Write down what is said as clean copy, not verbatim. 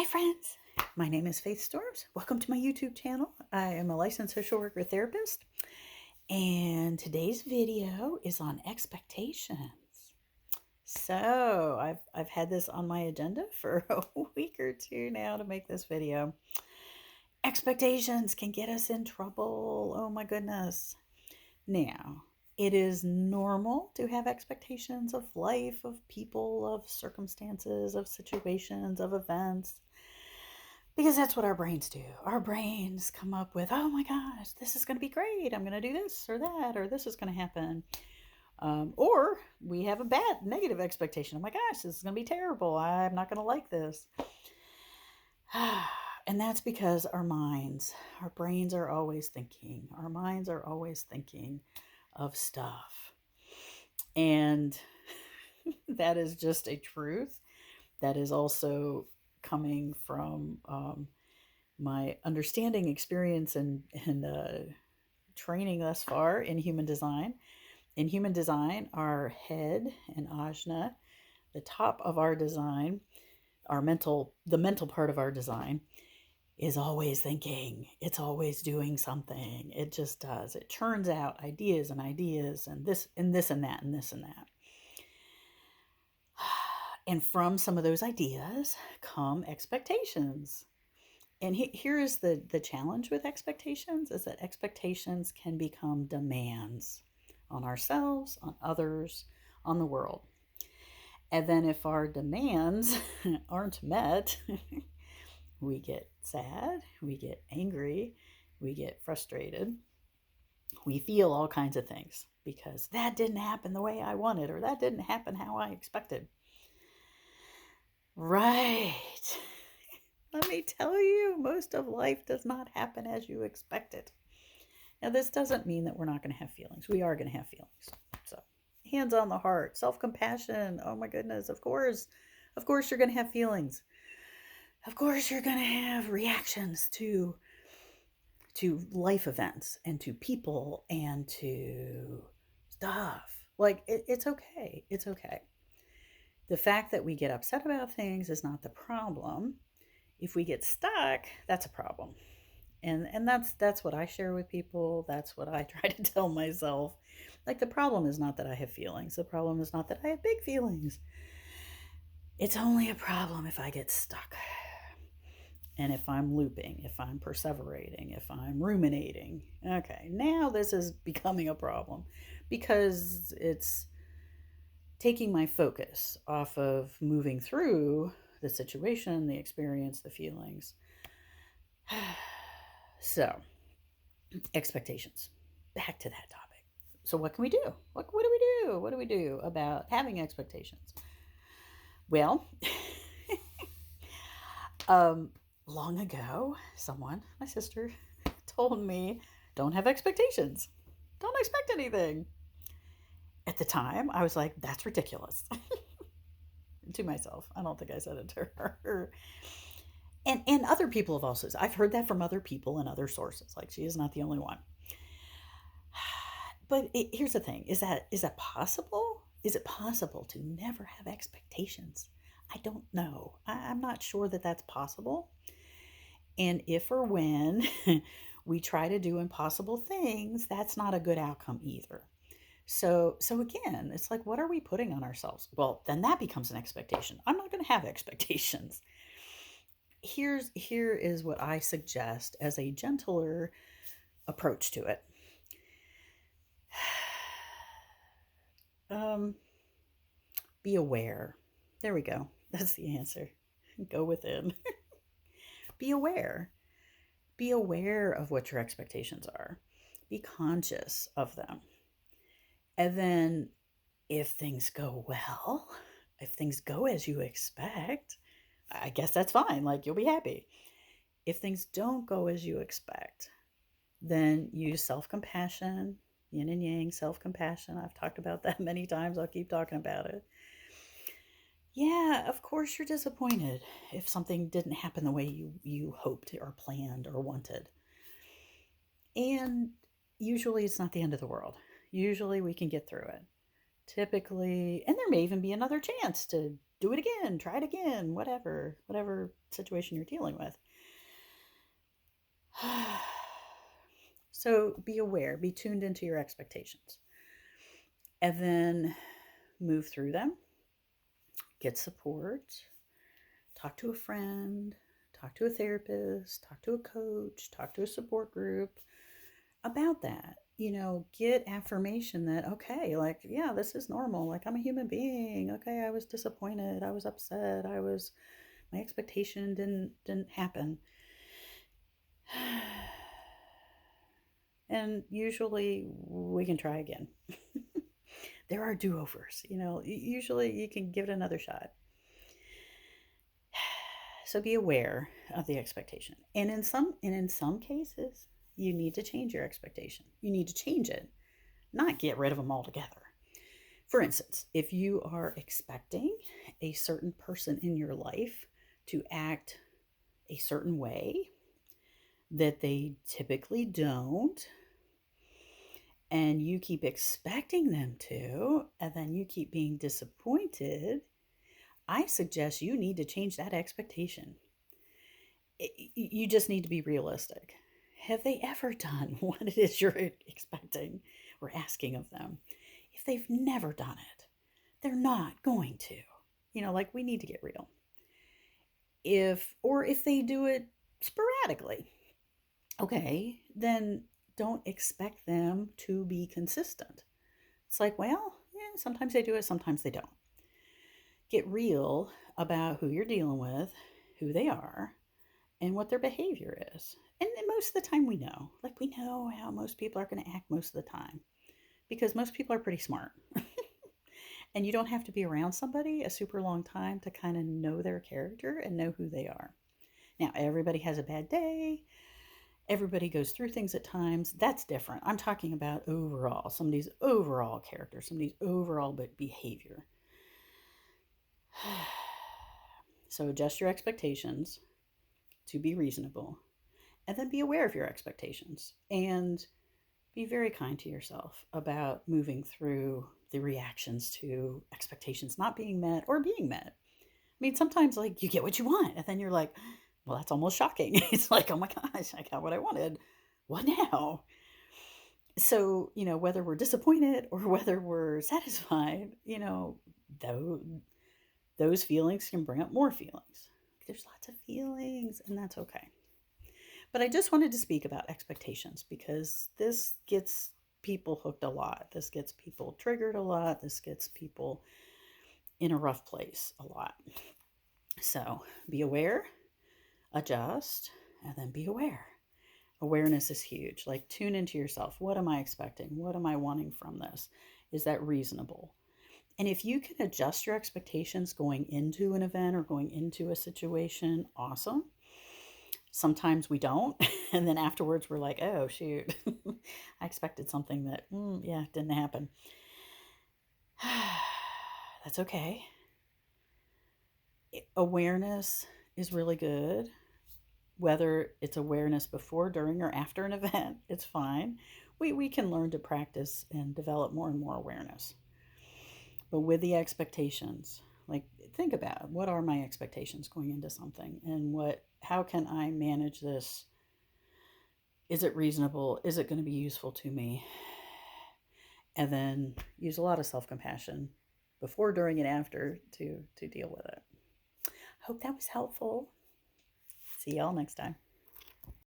Hi, friends. My name is Faith Storms. Welcome to my YouTube channel. I am a licensed social worker therapist, and today's video is on expectations. So I've had this on my agenda for a week or two now to make this video. Expectations can get us in trouble. Oh my goodness. Now, it is normal to have expectations of life, of people, of circumstances, of situations, of events. Because that's what our brains do. Our brains come up with, oh my gosh, this is going to be great. I'm going to do this or that, or this is going to happen. Or we have a bad, negative expectation. Oh my gosh, this is going to be terrible. I'm not going to like this. And that's because our brains are always thinking. Our minds are always thinking of stuff. And that is just a truth. That is also coming from my understanding, experience, and training thus far in human design. In human design, our head and ajna, the top of our design, the mental part of our design, is always thinking. It's always doing something. It just does. It churns out ideas and ideas and this and this and that and this and that. And from some of those ideas come expectations. And here is the challenge with expectations, is that expectations can become demands on ourselves, on others, on the world. And then if our demands aren't met, we get sad, we get angry, we get frustrated, we feel all kinds of things because that didn't happen the way I wanted, or that didn't happen how I expected. Right. Let me tell you, most of life does not happen as you expect it. Now, this doesn't mean that we're not going to have feelings. We are going to have feelings. So, hands on the heart, self-compassion. Oh my goodness, of course. Of course you're going to have feelings. Of course you're going to have reactions to life events and to people and to stuff. Like, it's okay. It's okay. The fact that we get upset about things is not the problem. If we get stuck, that's a problem. And that's what I share with people. That's what I try to tell myself. Like, the problem is not that I have feelings. The problem is not that I have big feelings. It's only a problem if I get stuck. And if I'm looping, if I'm perseverating, if I'm ruminating. Okay, now this is becoming a problem because it's taking my focus off of moving through the situation, the experience, the feelings. So, expectations. Back to that topic. So, what can we do? What do we do? What do we do about having expectations? Well, long ago, my sister, told me, don't have expectations. Don't expect anything. At the time, I was like, that's ridiculous. To myself. I don't think I said it to her. And other people have also, I've heard that from other people and other sources. Like, she is not the only one. But here's the thing: is that possible? Is it possible to never have expectations? I don't know. I'm not sure that that's possible. And if or when we try to do impossible things, that's not a good outcome either. So again, it's like, what are we putting on ourselves? Well, then that becomes an expectation. I'm not going to have expectations. Here is what I suggest as a gentler approach to it. Be aware. There we go. That's the answer. Go within. Be aware. Be aware of what your expectations are. Be conscious of them. And then if things go well, if things go as you expect, I guess that's fine. Like, you'll be happy. If things don't go as you expect, then use self-compassion, yin and yang, self-compassion. I've talked about that many times. I'll keep talking about it. Yeah, of course you're disappointed if something didn't happen the way you hoped or planned or wanted. And usually it's not the end of the world. Usually we can get through it. Typically, and there may even be another chance to do it again, try it again, whatever situation you're dealing with. So be aware, be tuned into your expectations, and then move through them, get support, talk to a friend, talk to a therapist, talk to a coach, talk to a support group about that. Get affirmation that, okay, like, yeah, this is normal. Like, I'm a human being. Okay, I was disappointed. I was upset. My expectation didn't happen. And usually we can try again. There are do-overs, usually you can give it another shot. So be aware of the expectation. And in some cases, you need to change your expectation. You need to change it, not get rid of them altogether. For instance, if you are expecting a certain person in your life to act a certain way that they typically don't, and you keep expecting them to, and then you keep being disappointed, I suggest you need to change that expectation. You just need to be realistic. Have they ever done what it is you're expecting or asking of them? If they've never done it, they're not going to. Like, we need to get real. If they do it sporadically, okay, then don't expect them to be consistent. It's like, well, yeah, sometimes they do it, sometimes they don't. Get real about who you're dealing with, who they are, and what their behavior is. And most of the time we know. Like, we know how most people are going to act most of the time because most people are pretty smart. And you don't have to be around somebody a super long time to kind of know their character and know who they are. Now, everybody has a bad day. Everybody goes through things at times. That's different. I'm talking about overall, somebody's overall character, somebody's overall behavior. So adjust your expectations to be reasonable, and then be aware of your expectations and be very kind to yourself about moving through the reactions to expectations not being met or being met. I mean, sometimes, like, you get what you want, and then you're like, well, that's almost shocking. It's like, oh my gosh, I got what I wanted. What now? So, whether we're disappointed or whether we're satisfied, those feelings can bring up more feelings. There's lots of feelings, and that's okay. But I just wanted to speak about expectations because this gets people hooked a lot. This gets people triggered a lot. This gets people in a rough place a lot. So be aware, adjust, and then be aware. Awareness is huge. Like, tune into yourself. What am I expecting? What am I wanting from this? Is that reasonable? And if you can adjust your expectations going into an event or going into a situation, awesome. Sometimes we don't. And then afterwards we're like, oh, shoot, I expected something that, didn't happen. That's okay. Awareness is really good. Whether it's awareness before, during, or after an event, it's fine. We can learn to practice and develop more and more awareness. But with the expectations, like, think about what are my expectations going into something, and how can I manage this? Is it reasonable? Is it going to be useful to me? And then use a lot of self-compassion before, during, and after to deal with it. Hope that was helpful. See y'all next time.